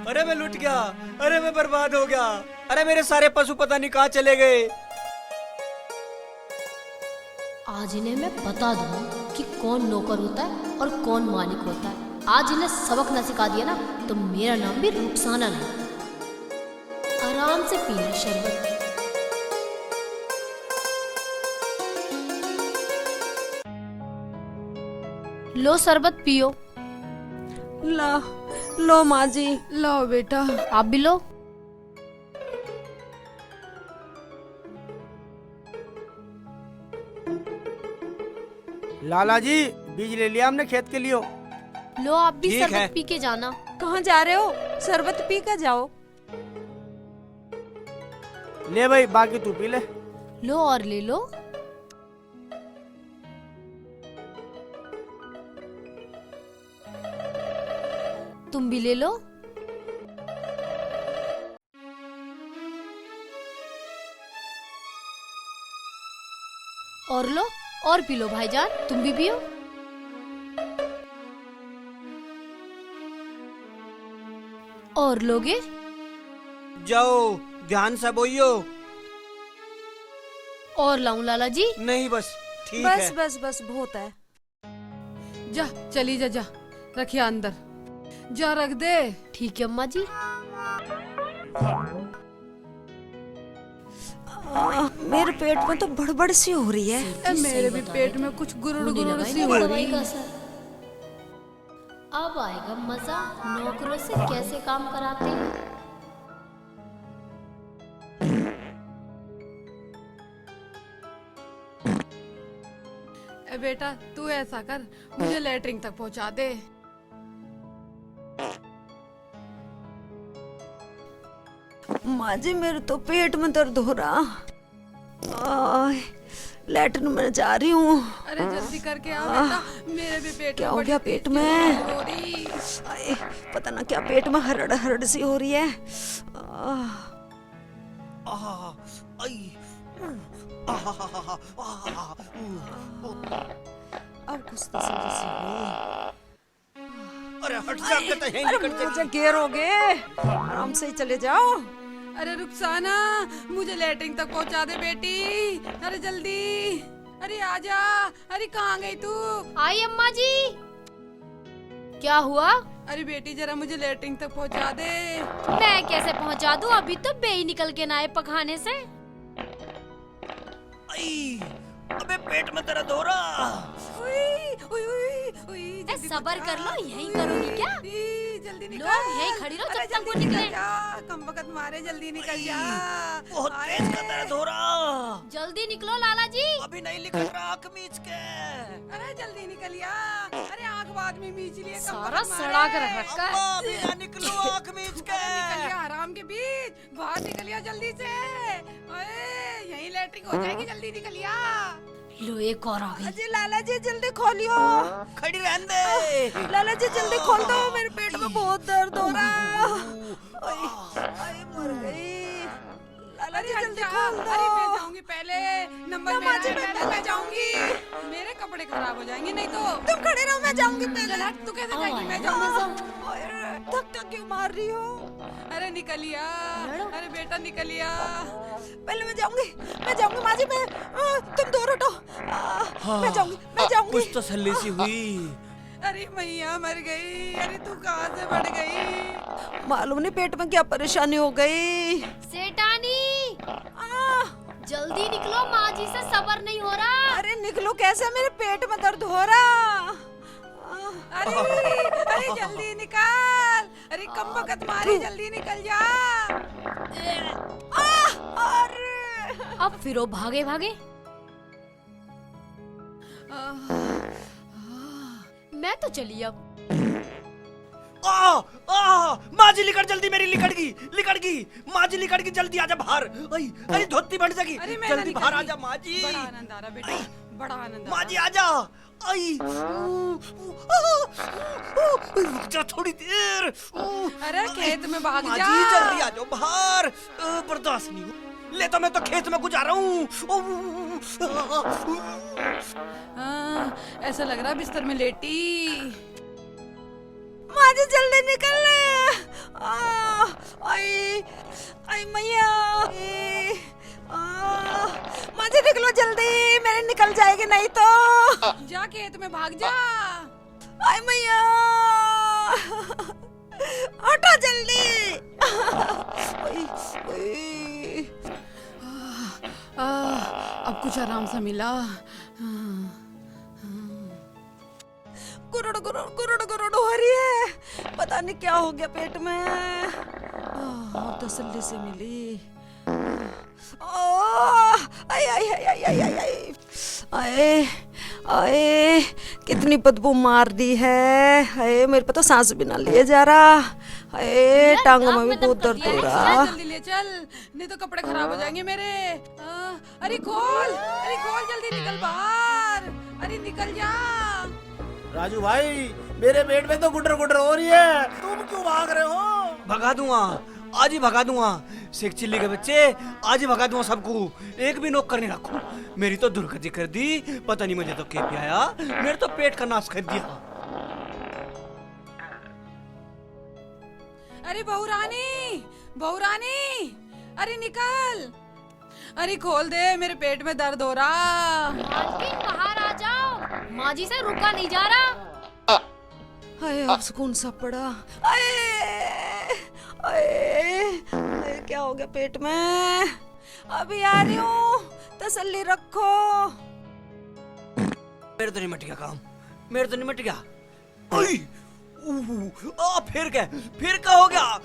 अरे मैं लुट गया, अरे मैं बर्बाद हो गया, अरे मेरे सारे पशु पता नहीं कहाँ चले गए। आज इन्हें मैं बता दूँ कि कौन नौकर होता है और कौन मालिक होता है। आज इन्हें सबक न सिखा दिया ना तो मेरा नाम भी रुखसाना नहीं। आराम से पीना शरबत। लो शरबत पियो। लो माँ जी। लो बेटा। आप भी लो। लाला जी बीज ले लिया हमने खेत के लिए। लो आप भी ठीक शरबत है। पी के जाना। कहाँ जा रहे हो? शरबत पी कर जाओ। ले भाई, बाकी तू पी ले। लो और ले लो। तुम भी ले लो। और लो और पी लो भाईजान, तुम भी पियो। और लोगे? जाओ ध्यान से बोइयो। और लाऊं लाला जी? नहीं बस ठीक बस है। बस बस बहुत है। जा चली जा, रखिए अंदर, जा रख दे। ठीक है अम्मा जी। मेरे पेट में तो बड़बड़ सी हो रही है। मेरे भी पेट में कुछ गुरुड़ गुरुड़ सी हो दवाई रही का है। असर। अब आएगा मजा नौकरों से कैसे काम कराते हैं। बेटा तू ऐसा कर, मुझे लेटरिन तक पहुंचा दे। माँ जी मेरे तो पेट में दर्द हो रहा। आय, लैट्रिन में जा रही हूँ। अरे जल्दी करके आ बेटा, मेरे भी पेट क्या में हो बड़ी गया पेट तेज में? की हो रही। आए, पता ना क्या पेट में हरड़ हरड़ सी हो रही है। अब कुछ तो समझ सी हुई। अरे हट जा, कहता है अरे मुझे घेरोगे, आराम से ही चले जाओ। अरे रुखसाना, मुझे लैट्रिन तक पहुंचा दे बेटी। अरे जल्दी, अरे आजा। अरे कहाँ गई तू? आई अम्मा जी। क्या हुआ? अरे बेटी जरा मुझे लैट्रिन तक पहुंचा दे। मैं कैसे पहुंचा दूं? अभी तो बे ही निकल के ना आए पखाने से। अबे पेट में दर्द हो रहा। सबर कर लो, यहीं करोगी क्या? जल्दी लो, निकल। यहीं खड़ी रहो अरे जब तक वो जल्दी निकले। निकल जा, कम वक्त मारे, जल्दी निकल जा। बहुत तेज का दर्द हो रहा। जल्दी निकलो लाला जी। अभी नहीं निकल रहा, आँख मीच के। अरे जल्दी निकलिया। अरे आंख बाद में मीच लिए, कम सारा वक्त मारे। सड़ा कर रखा है। अम्मा, अभी ना निकलो, आँख मीच के। निकलिया हराम के बीच, बाहर निकलिया जल्दी से। ओए, यहीं लैट्रिन हो जाएगी, जल्दी निकलिया। लो एक और आ गई। अजी लाला जी जल्दी खोलियो। खड़ी रहने दे। लाला जी जल्दी खोल दो, मेरे पेट में बहुत दर्द हो रहा। आई मर गई। लाला जी जल्दी खोल दो। अरे मैं जाऊंगी पहले, नंबर ना, मेरा माजी, है, मैं पहले मैं जाऊंगी। मेरे कपड़े खराब हो जाएंगे नहीं तो। तुम खड़े रहो, मैं जाऊंगी पहले। चल हट, तू कैसे जाएगी? मैं जाऊंगी। धक धक क्यों मार रही हो? अरे निकलिया, अरे बेटा निकलिया। पहले मैं जाऊंगी माँ जी। तुम दूर हटो। मैं जाऊंगी। कुछ तसल्ली सी हुई। अरे मैया मर गई। अरे तू कहाँ से बढ़ गई? मालूम नहीं पेट में क्या परेशानी हो गई। सेठानी, जल्दी निकलो, माँ जी से सबर नहीं हो रहा। अरे निकलो कैसे, मेरे पेट में दर्द हो रहा। अरे जल्दी निकाल। अरे कम वक्त मारी, जल्दी निकल जा। अब फिर वो भागे भागे। मैं तो चली अब। माँ जी लिकड़, जल्दी मेरी लिकड़ गई। माँ जी लिकड़ गई, जल्दी आजा बाहर। अरे धोती बन जाएगी, अरे मैं जल्दी बाहर आजा माँ जी। बड़ा आनंद आ रहा बेटा, बड़ा आनंद। माँ जी आजा। रुक जा थोड़ी देर। अरे खेत में भाग माँ जा। जी जल्दी आ जाओ बाहर, बर्दाश्त नहीं हो। ले तो मैं तो खेत में गुजारा हूँ। ऐसा लग रहा बिस्तर में लेटी। माँ जी जल्दी निकल। आई मैया। माँ जी निकलो जल्दी, मेरे निकल जाएगी नहीं तो। जा खेत में भाग जा। आई मैया, हटो जल्दी। अब कुछ आराम सा मिला। गुरुड़ गुरुड़ गुरुड़ गुरुड़ हो रही है, पता नहीं क्या हो गया पेट में। तसल्ली से मिली। आए आए आए आए आए आए आए आए, कितनी बदबू मार दी है। हाय मेरे पे तो सांस भी ना लिए जा रहा। हाय टांगों में भी बहुत दर्द हो रहा। जल्दी ले चल, नहीं तो कपड़े खराब हो जाएंगे मेरे। अरे खोल जल्दी निकल बाहर। अरे निकल जा। राजू भाई, मेरे पेट में तो गुटर गुटर हो रही है, तुम क्यों भाग रहे हो? भगा दूंगा, आज ही भगा दूंगा। शेख चिल्ली के बच्चे, आज ही भगा दूंगा सबको, एक भी नौकर नहीं रखूं। मेरी तो दुर्गति कर दी, पता नहीं मुझे तो क्या पियाया, मेरे तो पेट का नाश कर दिया। अरे बहू रानी, अरे निकल। अरे खोल दे, मेरे पेट में दर्द हो रहा। मालकिन बाहर आ जाओ, माँ जी से रुका नहीं जा रहा। हाय अब सुकून सा पड़ा। आए, क्या हो गया पेट में? अभी आ रही हूँ, तसल्ली रखो। मेरे तो नहीं मिट गया काम, मेरे तो नहीं मिट गया। फिर क्या हो गया?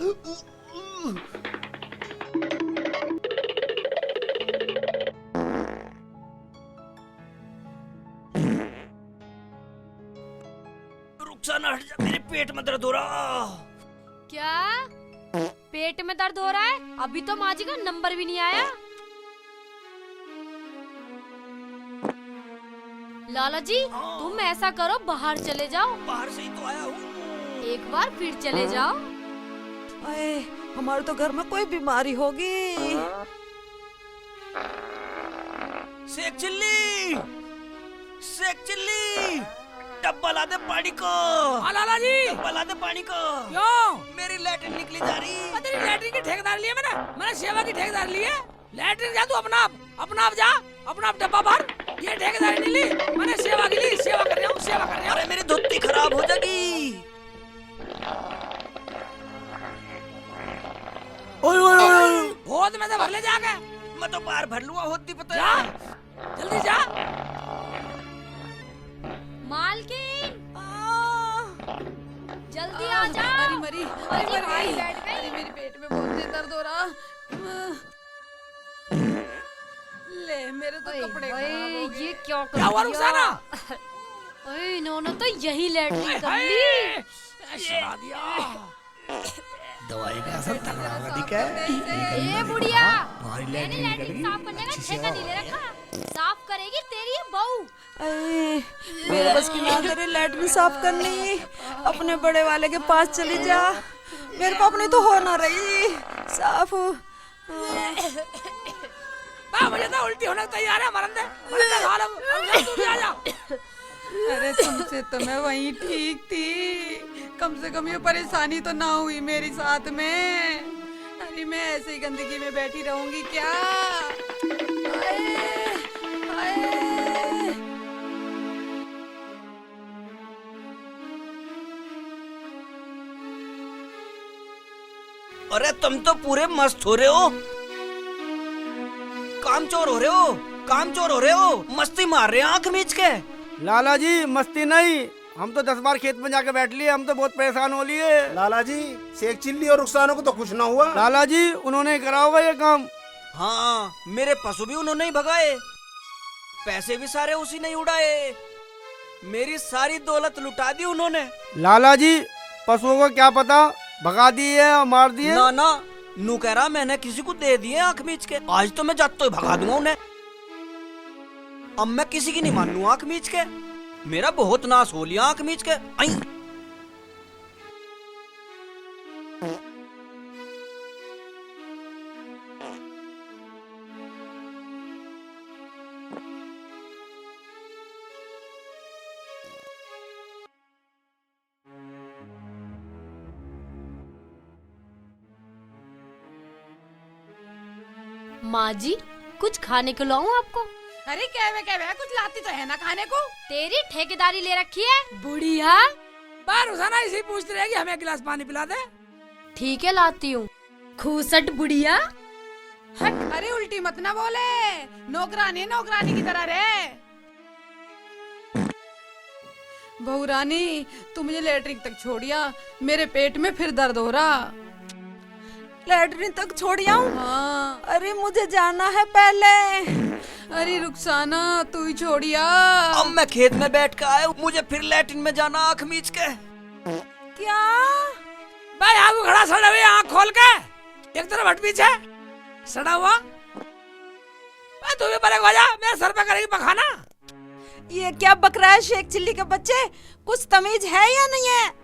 रुखसाना हट जा, मेरे पेट में दर्द हो रहा। क्या पेट में दर्द हो रहा है? अभी तो माँ जी का नंबर भी नहीं आया। लाला जी तुम ऐसा करो, बाहर चले जाओ। बाहर से ही तो आया हूँ। एक बार फिर चले जाओ। अरे हमारे तो घर में कोई बीमारी होगी। शेख चिल्ली, शेख चिल्ली, डब्बा ला दे पानी को। हाँ लाला जी। डब्बा ला दे पानी को। क्यों? मेरी लैट्रिन निकली जा रही। तेरी लैट्रिन की ठेकेदार ली है मैंने सेवा की ठेकेदार ली है। लैट्रिन जा तू अपना आप जा, अपना आप डब्बा भर। ये ठेकेदारी नहीं ली, मैंने सेवा की ली, सेवा कर रहा हूँ, सेवा कर रहा हूँ। अरे मेरी धोती खराब हो जाएगी। होद में से भर ले जाके। मैं तो बाहर भर लूंगा, होती पता जा, है। जल्दी जा। मालकिन जल्दी आ जा। अरे मरी, अरे अरे भाई, मरी, बैठ गई। अरे मेरे पेट में बहुत तेज दर्द हो रहा। ले मेरे तो कपड़े खराब हो गए। ये क्या कर क्या हुआ दिया? रुखसाना? ओए इन्होंने तो यही लैट्रिन कर हाय, ली। सड़ा दिया। दवाई का असर तगड़ा होगा, ठीक है? ए बुढ़िया, तुम्हारी मैंने लैट्रिन निकल लैट्रिन गई। साफ करने का अच्छी ठेका सेवा नहीं ले हो गई। रखा। साफ करेगी तेरी ये बहू। अरे मेरे बस की ना तेरे लैट्रिन साफ करनी। अपने बड़े वाले के पास चली जा, मेरे को अपनी तो हो ना रही साफ। मुझे तो उल्टी होने को तैयार है। मरंदे तू भी आ जा। अरे तुमसे तो मैं वहीं ठीक थी, कम से कम ये परेशानी तो ना हुई मेरे साथ में। अरे मैं ऐसे ही गंदगी में बैठी रहूंगी क्या? आए, आए। अरे तुम तो पूरे मस्त हो रहे हो, कामचोर हो रहे हो, कामचोर हो रहे हो, मस्ती मार रहे हो आंख मीच के। लाला जी मस्ती नहीं, हम तो 10 बार खेत में जाके बैठ लिए, हम तो बहुत परेशान हो लिए। लाला जी शेख चिल्ली और रुखसाना को तो कुछ ना हुआ। लाला जी उन्होंने करा होगा ये काम। हाँ मेरे पशु भी उन्होंने ही भगाए, पैसे भी सारे उसी ने ही उड़ाए, मेरी सारी दौलत लुटा दी उन्होंने। लाला जी पशुओं को क्या पता, भगा दिए और मार दिए। ना ना, नू कह रहा मैंने किसी को दे दिए आंख मीच के। आज तो मैं जाते ही भगा दूंगा उन्हें। अब मैं किसी की नहीं मानू आंख मीच के। मेरा बहुत नाश हो लिया आंख मीच के। आई माँ जी कुछ खाने को लाऊं आपको? अरे क्या वे कुछ लाती तो है ना खाने को। तेरी ठेकेदारी ले रखी है बुढ़िया। बाहर रुखसाना इसी पूछती रहेगी, हमें एक गिलास पानी पिला दे। ठीक है लाती हूँ। खूसट बुढ़िया। हट, अरे उल्टी मत ना बोले, नौकरानी की तरह रे। बहू रानी तू मुझे लैट्रिन तक छोड़िया, मेरे पेट में फिर दर्द हो रहा। लैट्रिन तक छोड़ आऊं? हाँ। अरे मुझे जाना है पहले। अरे रुखसाना तू ही छोड़िया। अब मैं खेत में बैठ कर आया हूँ, मुझे फिर लैट्रिन में जाना आंख मीच के। क्या भाई आपको खड़ा सड़ा हुआ आँख खोल के, एक तरफ हट पीछे सड़ा हुआ। तू भी परे हो जा, मेरे सर पे करेगी पखाना। ये क्या बक रहा है शेख चिल्ली के बच्चे, कुछ तमीज है या नहीं है?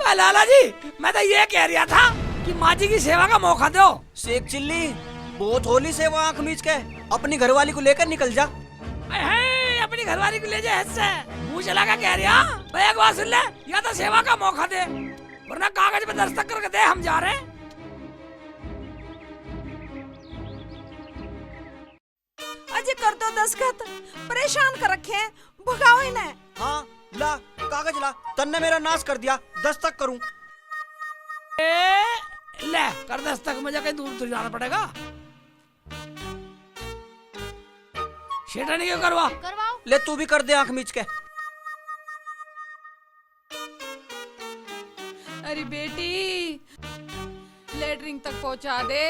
लाला जी मैं तो ये कह रहा था कि माँ जी की सेवा का मौका दो। शेख चिल्ली बहुत होली सेवा आंख मीच के, अपनी घरवाली को लेकर निकल जा। अपनी घरवाली को ले जा से मुँह चला के कह रहा। भाई एक बात सुन ले, या तो सेवा का मौका दे वरना कागज पे दस्तखत करके दे, हम जा रहे हैं। अजय कर दो दस्तखत, परेशान कर रखे हैं, भगाओ इन्हें। हाँ ला कागज ला, तन्ने मेरा नाश कर दिया, दस्तक करूं। ले कर दस्तक, मुझे कहीं दूर दूर जाना पड़ेगा। शेटानी क्यों करवा? करवाओ। ले तू भी कर दे आंख मीच के। अरे बेटी लैट्रिन तक पहुंचा दे।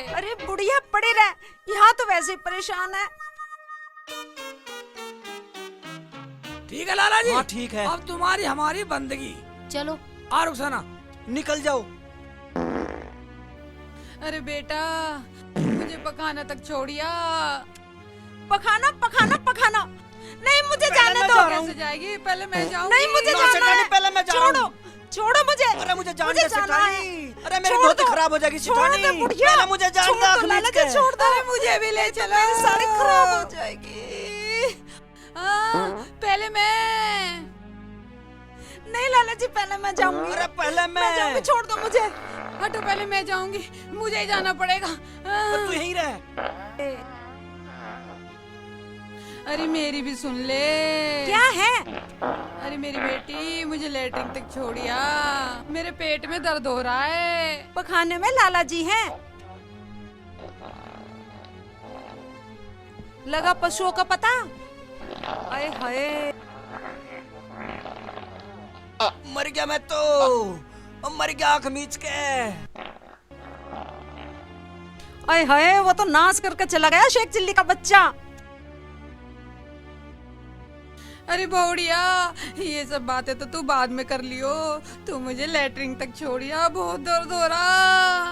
अरे बुढ़िया पड़े रह, यहाँ तो वैसे ही परेशान है। ठीक है लाला जी। हाँ ठीक है। अब तुम्हारी हमारी बंदगी। चलो आ रुखसाना निकल जाओ। अरे बेटा मुझे पकाना तक छोड़िया। पखाना पखाना पखाना। नहीं मुझे जाने दो। कैसे जाएगी? पहले मैं जाऊंगी। नहीं मुझे ना, जाना सेठानी, है। पहले मैं जा रहा हूं। छोड़ो छोड़ो मुझे। अरे मुझे जान मुझे दे जाना सेठानी। है। अरे मेरी छोड़ धोती दो। खराब हो जाएगी छोड़ सेठानी। दो बुढ़िया। पहले मुझे जान छोड़ दे आँख दो मीच लाला के। जी, छोड़ दो। अरे मुझे भी ले चलो। मेरी साड़ी खराब हो जाएगी। पहले मैं। नहीं लाला जी पहले मैं जाऊंगी। अरे पहले मैं जाऊंगी, छोड़ दो मुझे। हटो, पहले मैं जाऊंगी। मुझे ही जाना पड़ेगा। तू यहीं रह। अरे मेरी भी सुन ले। क्या है? अरे मेरी बेटी, मुझे लेटरिन तक छोड़िया। मेरे पेट में दर्द हो रहा है। पखाने में लाला जी हैं। लगा पशुओं का पता। आए हाय मर गया मैं तो। मर गया आँख मीच के। आए हाय, वो तो नाश करके चला गया शेख चिल्ली का बच्चा। अरे बौड़िया, ये सब बातें तो तू बाद में कर लियो। तू मुझे लेटरिन तक छोड़िया, बहुत दर्द हो रहा।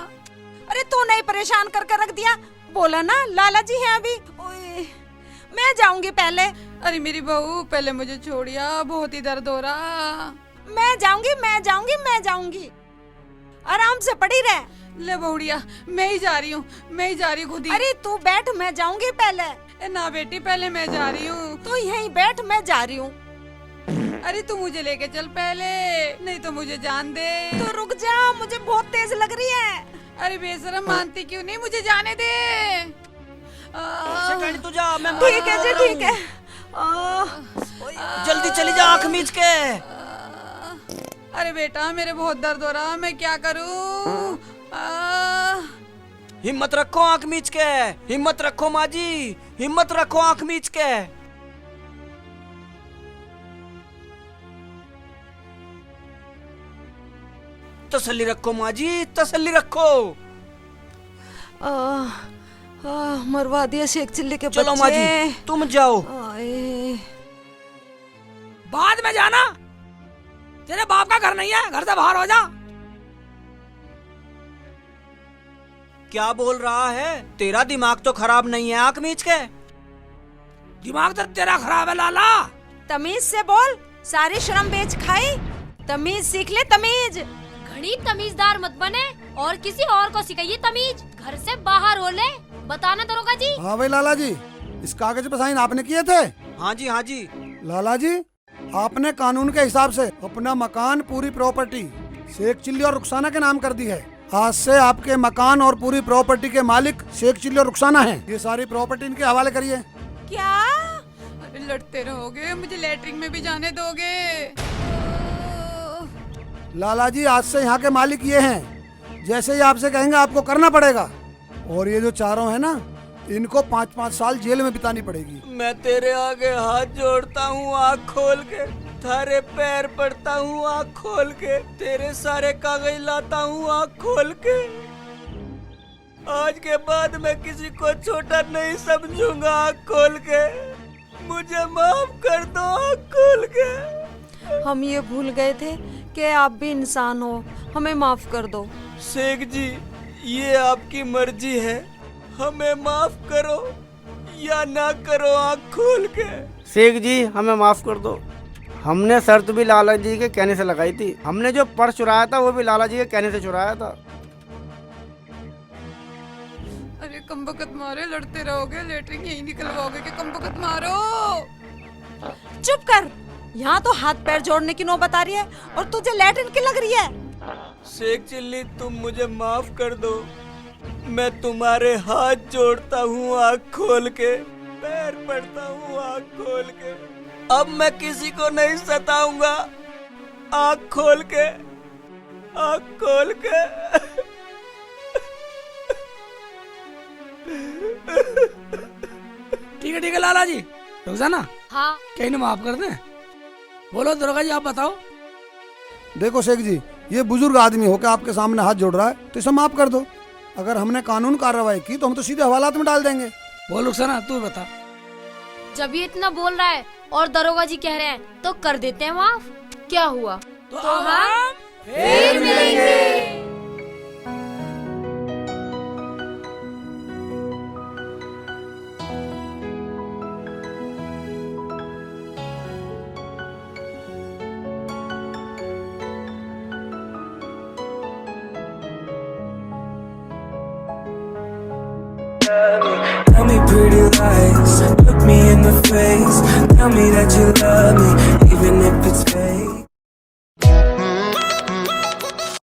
अरे तू नहीं परेशान करके रख दिया। बोला ना लाला जी हैं अभी। ओए, मैं जाऊंगी पहले। अरे मेरी बहू, पहले मुझे छोड़िया, बहुत ही दर्द हो रहा। मैं जाऊंगी मैं जाऊंगी मैं जाऊंगी। आराम से पड़ी रह। ले बौड़िया, मैं ही जा रही हूँ, मैं ही जा रही हूँ खुद ही। अरे तू बैठ, मैं जाऊंगी पहले। ना बेटी, पहले मैं जा रही हूँ। तू यहीं बैठ, मैं जा रही हूँ। अरे तू मुझे लेके चल पहले, नहीं तो मुझे जान दे। तो रुक जा, मुझे बहुत तेज लग रही है। अरे बेशरम, मानती क्यों नहीं? मुझे जाने दे। सेठानी तू जा, मैं ठीक है जी, ठीक है। जल्दी चली जा आँख मीच के। अरे बेटा, मेरे बहुत दर्द हो रहा, मैं क्या करूं? हिम्मत रखो आँख मीच के। हिम्मत रखो माँ जी, हिम्मत रखो आँख मीच के। तसल्ली रखो माँ जी, तसल्ली रखो। मरवा दिया शेख चिल्ली के बच्चे। चलो माँ जी, तुम जाओ। बाद में जाना। तेरे बाप का घर नहीं है, घर से बाहर हो जा। क्या बोल रहा है? तेरा दिमाग तो खराब नहीं है आँख मीच के। दिमाग तो तेरा खराब है लाला। तमीज से बोल, सारी शर्म बेच खाई। तमीज सीख ले, तमीज। घड़ी तमीजदार मत बने और किसी और को सिखाइए तमीज। घर से बाहर हो ले। बताना दरोगा जी। हाँ भाई लाला जी, इस कागज पे साइन आपने किए थे? हाँ जी, हाँ जी। लाला जी, आपने कानून के हिसाब से अपना मकान, पूरी प्रॉपर्टी शेख चिल्ली और रुखसाना के नाम कर दी है। आज से आपके मकान और पूरी प्रॉपर्टी के मालिक शेख चिल्ली और रुखसाना हैं। ये सारी प्रॉपर्टी इनके हवाले करिए। क्या? अरे लड़ते रहोगे, मुझे लेटरिन में भी जाने दोगे? लाला जी, आज से यहाँ के मालिक ये हैं। जैसे ही आपसे कहेंगे आपको करना पड़ेगा। और ये जो चारों है ना, इनको 5-5 साल जेल में बितानी पड़ेगी। मैं तेरे आगे हाथ जोड़ता हूँ आँख खोल के, थारे पैर पड़ता हूँ आँख खोल के, तेरे सारे कागज लाता हूँ आँख खोल के। आज के बाद मैं किसी को छोटा नहीं समझूंगा आँख खोल के। मुझे माफ कर दो आँख खोल के। हम ये भूल गए थे कि आप भी इंसान हो, हमें माफ कर दो। शेख जी, ये आपकी मर्जी है, हमें माफ करो या ना करो आँख खोल के। शेख जी, हमें माफ कर दो। हमने शर्त भी लाला जी के कहने से लगाई थी। हमने जो पर्स चुराया था वो भी लाला जी के कहने से चुराया था। अरे कमबख्त मारे, लड़ते रहोगे, लेटरिन यही निकलवाओगे कि कमबख्त मारो। चुप कर, यहाँ तो हाथ पैर जोड़ने की नौबत आ रही है और तुझे लैट्रिन की लग रही है। शेख चिल्ली, तुम मुझे माफ कर दो। मैं तुम्हारे हाथ जोड़ता हूँ आँख खोल के, पैर पड़ता हूँ आँख खोल के। अब मैं किसी को नहीं सताऊंगा आँख खोल के, आँख खोल के। ठीक है लाला जी, रुखसाना, हाँ। क्या इन्हें माफ कर दें? बोलो दरोगा जी, आप बताओ। देखो शेख जी, ये बुजुर्ग आदमी होकर आपके सामने हाथ जोड़ रहा है तो इसे माफ कर दो। अगर हमने कानून कार्रवाई की तो हम तो सीधे हवालात में डाल देंगे। बोल रुखसाना, तू बता। जब ये इतना बोल रहा है और दरोगा जी कह रहे हैं तो कर देते हैं माफ। क्या हुआ? तो हम फिर मिलेंगे। love me. Tell me pretty lies, look me in the face. Tell me that you love me, even if it's fake.